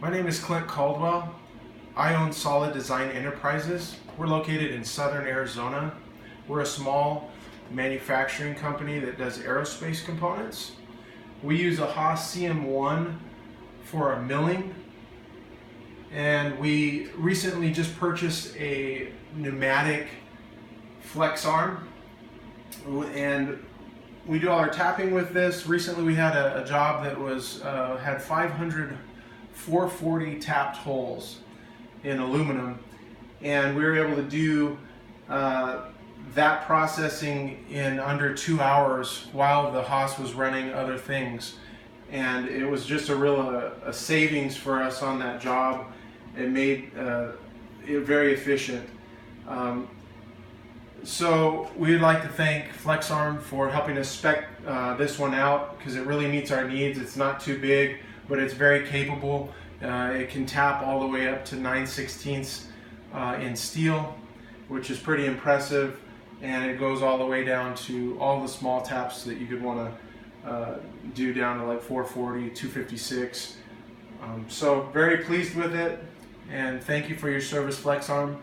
My name is Clint Caldwell. I own Solid Design Enterprises. We're located in southern Arizona. We're a small manufacturing company that does aerospace components. We use a Haas CM1 for our milling, and we recently just purchased a pneumatic FlexArm, and we do all our tapping with this. Recently we had a job that was had 440 tapped holes in aluminum, and we were able to do that processing in under 2 hours while the Haas was running other things, and it was just a real savings for us on that job. It made it very efficient. So we'd like to thank FlexArm for helping us spec this one out, because it really meets our needs. It's not too big, but it's very capable. It can tap all the way up to 9/16 in steel, which is pretty impressive, and it goes all the way down to all the small taps that you could want to do down to like 440, 256. So very pleased with it, and thank you for your service, FlexArm.